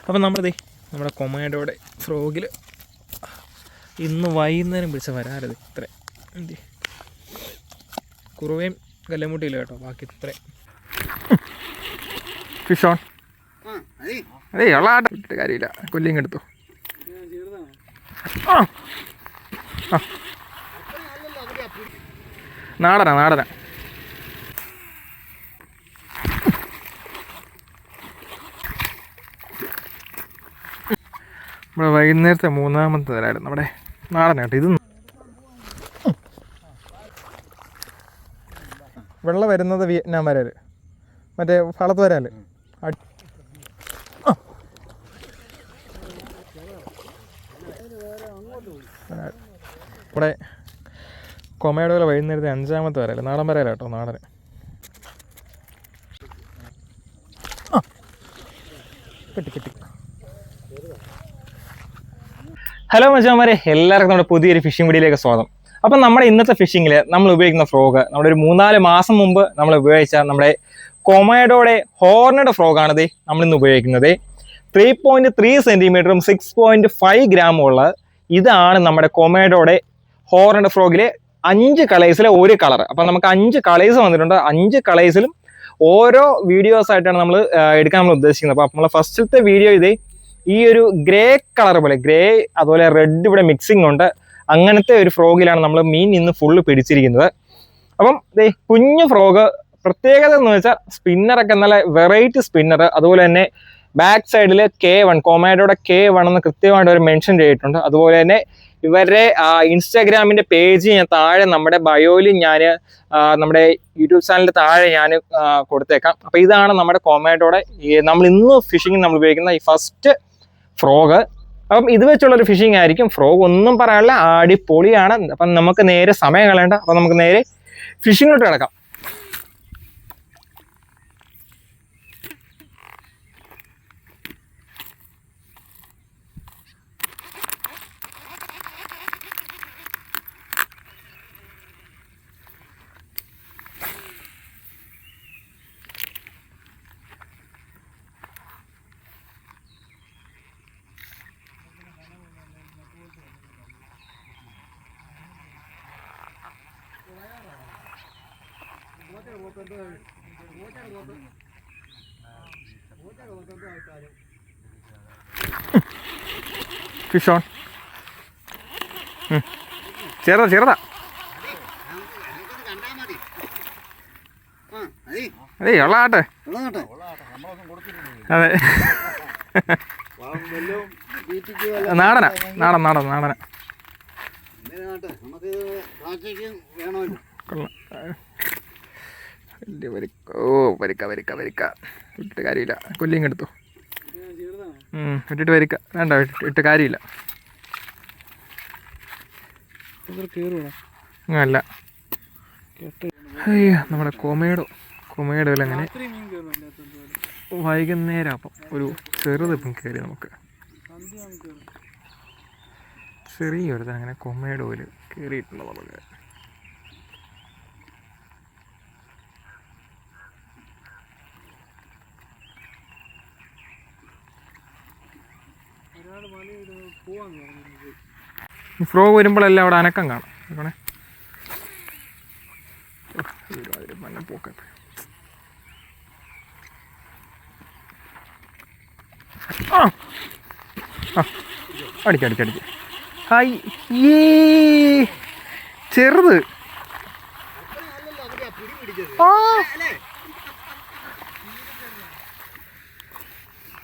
അപ്പം നമ്മുടെ കൊമേഡോയുടെ ഫ്രോഗിൽ ഇന്ന് വൈകുന്നേരം പിടിച്ച വരാറത് ഇത്ര എന്ത് കുറുവയും കല്ലമുട്ടിയില്ല കേട്ടോ, ബാക്കി ഇത്ര ഫിഷ് ഓൺ. അതേ ഉള്ളാട്ട് കാര്യമില്ല, കൊല്ലിങ് എടുത്തു. നാടനാ നാടനാ. നമ്മുടെ വൈകുന്നേരത്തെ മൂന്നാമത്തെ തരായിരുന്നു നമ്മുടെ നാടനായിട്ട്. ഇത് വെള്ളം വരുന്നത് വിയറ്റ്നാം വരാൽ, മറ്റേ ഫളത്ത് വരാൽ. ഇവിടെ കൊമേഡോയിലെ വൈകുന്നേരത്തെ 5ാമത്തെ വരാൽ, നാടൻ വരാല കേട്ടോ, നാടൻ. കെട്ടി. ഹലോ മച്ചാന്മാരെ, എല്ലാവർക്കും നമ്മുടെ പുതിയൊരു ഫിഷിംഗ് വീഡിയോയിലേക്ക് സ്വാഗതം. അപ്പം നമ്മുടെ ഇന്നത്തെ ഫിഷിങ്ങിൽ നമ്മൾ ഉപയോഗിക്കുന്ന ഫ്രോഗ് നമ്മുടെ ഒരു 3-4 മാസം മുമ്പ് നമ്മൾ ഉപയോഗിച്ച നമ്മുടെ കൊമേഡോയുടെ ഹോർണഡ് ഫ്രോഗാണിത് നമ്മളിന്ന് ഉപയോഗിക്കുന്നത്. 3.3 സെൻറ്റിമീറ്ററും 6.5 ഗ്രാമും ഉള്ള ഇതാണ് നമ്മുടെ കൊമേഡോയുടെ ഹോർണഡ് ഫ്രോഗിലെ 5 കളേഴ്സിലെ ഒരു കളർ. അപ്പം നമുക്ക് 5 കളേഴ്സ് വന്നിട്ടുണ്ട്. 5 കളേഴ്സിലും ഓരോ വീഡിയോസ് ആയിട്ടാണ് നമ്മൾ എടുക്കാൻ നമ്മൾ ഉദ്ദേശിക്കുന്നത്. അപ്പം നമ്മൾ ഫസ്റ്റത്തെ വീഡിയോ ഇത് ഈ ഒരു ഗ്രേ കളർ പോലെ, ഗ്രേ അതുപോലെ റെഡ് ഇവിടെ മിക്സിംഗ് ഉണ്ട്, അങ്ങനത്തെ ഒരു ഫ്രോഗിലാണ് നമ്മൾ മീൻ ഇന്ന് ഫുള്ള് പിടിച്ചിരിക്കുന്നത്. അപ്പം കുഞ്ഞു ഫ്രോഗ് പ്രത്യേകത എന്ന് വെച്ചാൽ സ്പിന്നറൊക്കെ നല്ല വെറൈറ്റി സ്പിന്നർ, അതുപോലെ തന്നെ ബാക്ക് സൈഡിൽ K1 കൊമേഡോയുടെ K1 എന്ന് കൃത്യമായിട്ട് അവർ മെൻഷൻ ചെയ്തിട്ടുണ്ട്. അതുപോലെ തന്നെ ഇവരുടെ ഇൻസ്റ്റാഗ്രാമിൻ്റെ പേജ് ഞാൻ താഴെ നമ്മുടെ ബയോയിൽ ഞാൻ നമ്മുടെ യൂട്യൂബ് ചാനലിൻ്റെ താഴെ ഞാൻ കൊടുത്തേക്കാം. അപ്പോൾ ഇതാണ് നമ്മുടെ കൊമേഡോയുടെ നമ്മൾ ഇന്ന് ഫിഷിങ്ങിന് നമ്മൾ ഉപയോഗിക്കുന്ന ഈ ഫസ്റ്റ് ഫ്രോഗ്. അപ്പം ഇത് വെച്ചുള്ളൊരു ഫിഷിംഗ് ആയിരിക്കും. ഫ്രോഗ് ഒന്നും പറയാനില്ല, അടിപൊളിയാണ്. അപ്പം നമുക്ക് നേരെ സമയം കളയണ്ട, അപ്പം നമുക്ക് നേരെ ഫിഷിങ്ങിലോട്ട് കിടക്കാം. Fish on. ചെറുതാ. അതേ ഉള്ളാട്ടെ. അതെ, നാടനാ. വരിക്ക ഇട്ടിട്ട് കാര്യമില്ല, കൊല്ലിങ് എടുത്തു. ഇട്ടിട്ട് വരിക്ക വേണ്ട, ഇട്ട് കാര്യമില്ല. അല്ല നമ്മുടെ കൊമേഡോയിൽ അങ്ങനെ വൈകുന്നേരം അപ്പം ഒരു ചെറുതിപ്പം കയറി. നമുക്ക് ചെറിയൊരു അങ്ങനെ കൊമേഡോയിൽ കയറിയിട്ടുണ്ടോ നമുക്ക്. ഫ്രോഗ് വരുമ്പോഴെല്ലാം അവിടെ അനക്കം കാണും. പോക്കത്ത് അടിക്ക്. ഹായ്, ചെറുത്.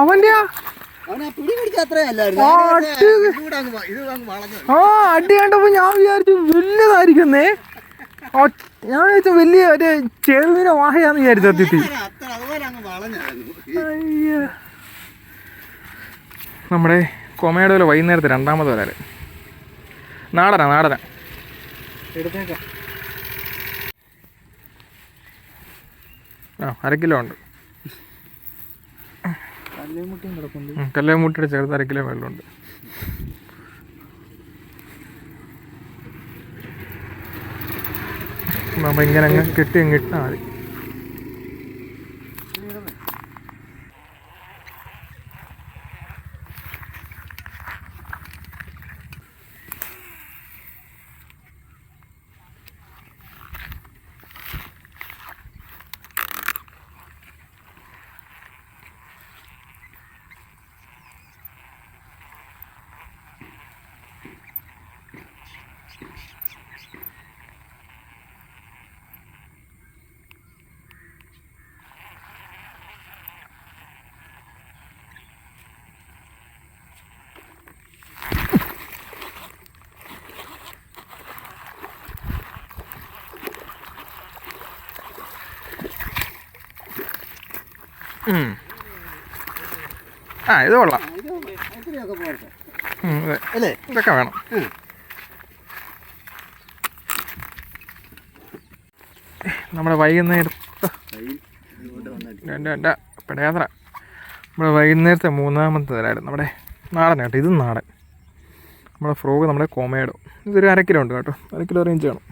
അവൻ്റെ അടി കണ്ടപ്പോ ഞാൻ വിചാരിച്ചു വലുതായിരിക്കുന്നേ. ഞാൻ വിചാരിച്ച വലിയ ഒരു ചെറുതിനെ വാഹയാന്ന് വിചാരിച്ചു സത്യത്തിൽ. നമ്മുടെ കൊമേഡോയിലെ വൈകുന്നേരത്തെ 2ാമത്തെ വരാല് നാടനാ. എടുത്തേക്കാം. 1/2 കിലോ ഉണ്ട്. കല്ലേമുട്ടിയുടെ ചെറുത് 1/2 കിലോ വെള്ളമുണ്ട്. നമ്മൾ ഇങ്ങനെ അങ്ങ് കെട്ടി ഇട്ടാൽ മതി. ആ ഇത് കൊള്ളാം. അല്ലേ ഇതൊക്കെ വേണം. നമ്മുടെ വൈകുന്നേരത്തെ പെടയാത്ര നമ്മുടെ വൈകുന്നേരത്തെ മൂന്നാമത്തെ തരായിരുന്നു. നമ്മുടെ നാടൻ കേട്ടോ, ഇതും നാടൻ. നമ്മുടെ ഫ്രോഗ് നമ്മുടെ കൊമേഡോ. ഇതൊരു 1/2 കിലോ ഉണ്ട് കേട്ടോ, 1/2 കിലോ റേഞ്ച് വേണം.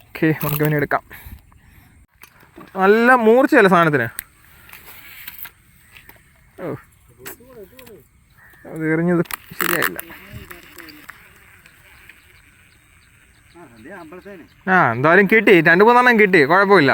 ഓക്കെ, നമുക്ക് ഇവനെ എടുക്കാം. നല്ല മൂർച്ചയല്ല സാധനത്തിന്. ഓ അത് എറിഞ്ഞത് ശരിയായില്ല. ആ എന്തായാലും കിട്ടി, 2-3 കിട്ടി, കുഴപ്പമില്ല.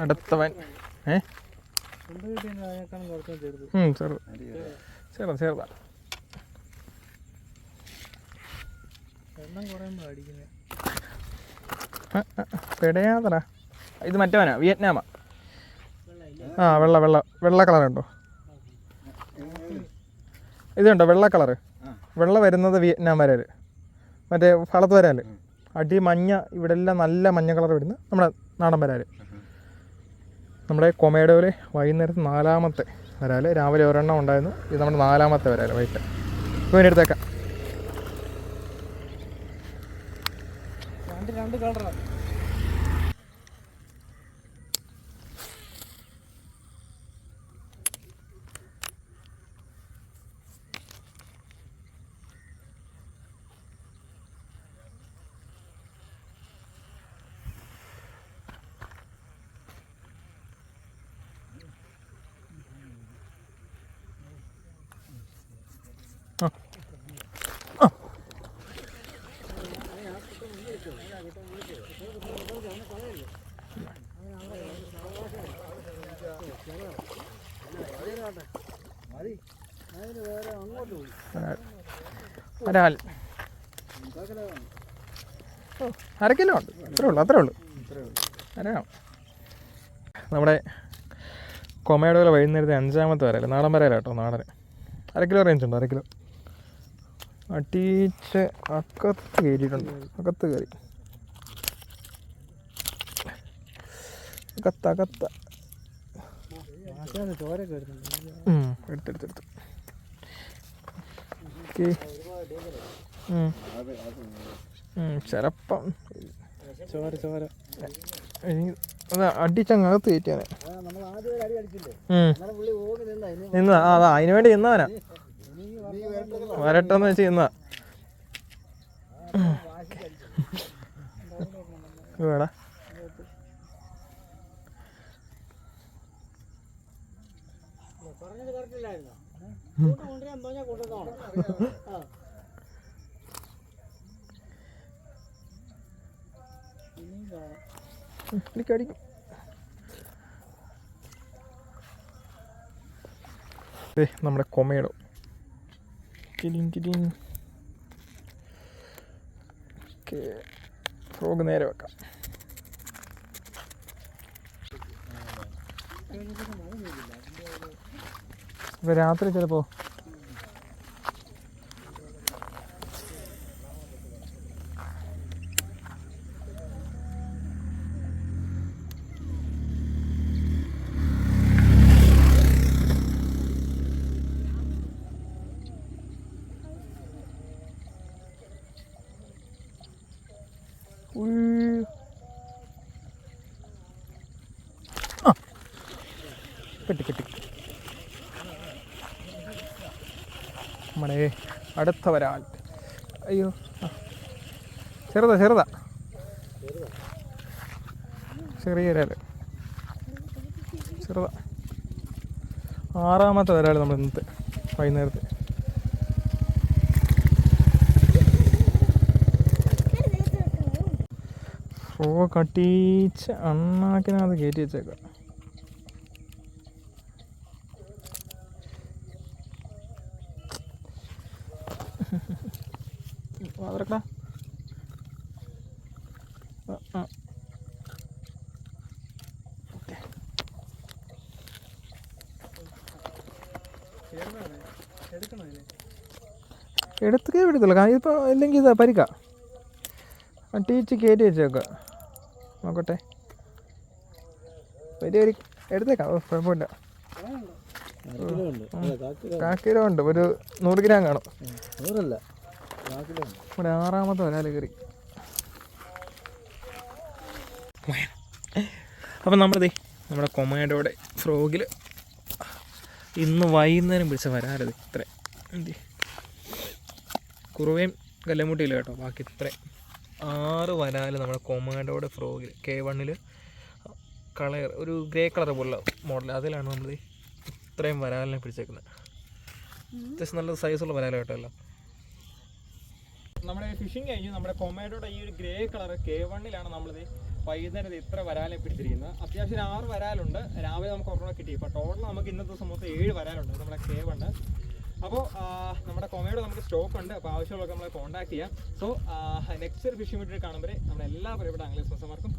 അടുത്തവൻ ചെറുതാ. പെടയാതറ. ഇത് മറ്റവനാ, വിയറ്റ്നാമാ. ആ വെള്ള കളറുണ്ടോ? ഇതുണ്ടോ വെള്ള കളറ്? വെള്ള വരുന്നത് വിയറ്റ്നാം വരാല്, മറ്റേ വളത്ത് വരാല്. അടി മഞ്ഞ, ഇവിടെ എല്ലാം നല്ല മഞ്ഞ കളർ വരുന്നത് നമ്മുടെ നാടൻ വരാല്. നമ്മുടെ കൊമേഡോയിൽ വൈകുന്നേരത്ത് 4ാമത്തെ വരാല്. രാവിലെ ഒരെണ്ണം ഉണ്ടായിരുന്നു, ഇത് നമ്മുടെ 4ാമത്തെ വരാല് വൈകിട്ട്. ഇപ്പോൾ ഇതിനെടുത്തേക്കാം. രണ്ട് കളറാണ്. ഒരാൾ 1/2 കിലോ ഉണ്ട്, അത്രേ ഉള്ളൂ. നമ്മുടെ കൊമേഡോയിൽ വൈകുന്നേരത്തെ 5ാമത്തെ വരാല്, നാടൻ വരാല കേട്ടോ, നാടൻ. 1/2 കിലോ റേഞ്ച് ഉണ്ട്, 1/2 കിലോ. അടിച്ച് അകത്ത് കയറിയിട്ടുണ്ട്, അകത്ത് കയറി അകത്ത് എടുത്തെടുത്തെടുത്ത്. ചിലപ്പം അടിച്ചങ്ങകത്ത് കയറ്റിയാനെ നിന്നതാ. അതാ അതിന് വേണ്ടി നിന്നവനാ, വരട്ടെന്ന് വെച്ച് നിന്നതാ. വേടാ അടിക്കും. നമ്മുടെ കൊമേഡോ ഫ്രോഗ് നേരെ വെക്കാം. ഇപ്പൊ രാത്രി ചിലപ്പോ കിട്ടി. നമ്മുടെ അടുത്ത ഒരാൾ. അയ്യോ ചെറുതാ ചെറിയ വരാൽ ചെറുതാ. 6ാമത്തെ വരാൽ നമ്മൾ ഇന്നത്തെ വൈകുന്നേരത്തെ. കട്ടിച്ച് അണ്ണാക്കിനകത്ത് കയറ്റി വെച്ചേക്കാം. അതൊക്കെ എടുത്തേ എടുത്തില്ല, ഇതിപ്പോൾ ഇല്ലെങ്കിൽ ഇതാ പരിക്ക. ടീച്ച് കയറ്റി വെച്ചേക്കുക. നോക്കട്ടെ, വലിയ എടുത്തേക്കാം, കുഴപ്പമില്ല. 1 കിലോ ഉണ്ട്, ഒരു 100 ഗ്രാം കാണും. ഇവിടെ 6ാമത്തെ വരാൽ കയറി. അപ്പം നമ്മുടെ കൊമേഡോയുടെ ഫ്രോഗിൽ ഇന്ന് വൈകുന്നേരം പിടിച്ച വരാലത് ഇത്ര. കുറുവയും കല്ലമുട്ടിയില്ല കേട്ടോ, ബാക്കി ഇത്ര 6 വരാൽ നമ്മുടെ കൊമേഡോയുടെ ഫ്രോഗിൽ K1 കളർ ഒരു ഗ്രേ കളർ പോലുള്ള മോഡൽ, അതിലാണ് നമ്മൾ ഇത്രയും വരാലിനെ പിടിച്ചേക്കുന്നത്. അത്യാവശ്യം നല്ല സൈസുള്ള വരാൽ കേട്ടോ എല്ലാം. നമ്മുടെ ഫിഷിങ് കഴിഞ്ഞു. നമ്മുടെ കൊമേഡോയുടെ ഈ ഒരു ഗ്രേ കളർ K1 നമ്മളിത് വൈകുന്നേരം ഇത്ര വരാലെ പിടിച്ചിരിക്കുന്നത്. അത്യാവശ്യം 6 വരാലുണ്ട്. രാവിലെ നമുക്ക് ഒരെണ്ണം കിട്ടി. ഇപ്പോൾ ടോട്ടൽ നമുക്ക് ഇന്നത്തെ ദിവസം മൊത്തം 7 വരാലുണ്ട് നമ്മുടെ K1. അപ്പോൾ നമ്മുടെ കൊമേഡോ നമുക്ക് സ്റ്റോക്ക് ഉണ്ട്. അപ്പോൾ ആവശ്യമുള്ളവർക്ക് നമ്മളെ കോൺടാക്ട് ചെയ്യാം. സോ നെക്സ്റ്റ് ഒരു ഫിഷിംഗ് വീഡിയോ കാണുമ്പോൾ നമ്മളെല്ലാവരും ഇവിടെ ആംഗ്ലേഴ്സ് മത്സരമാർക്കും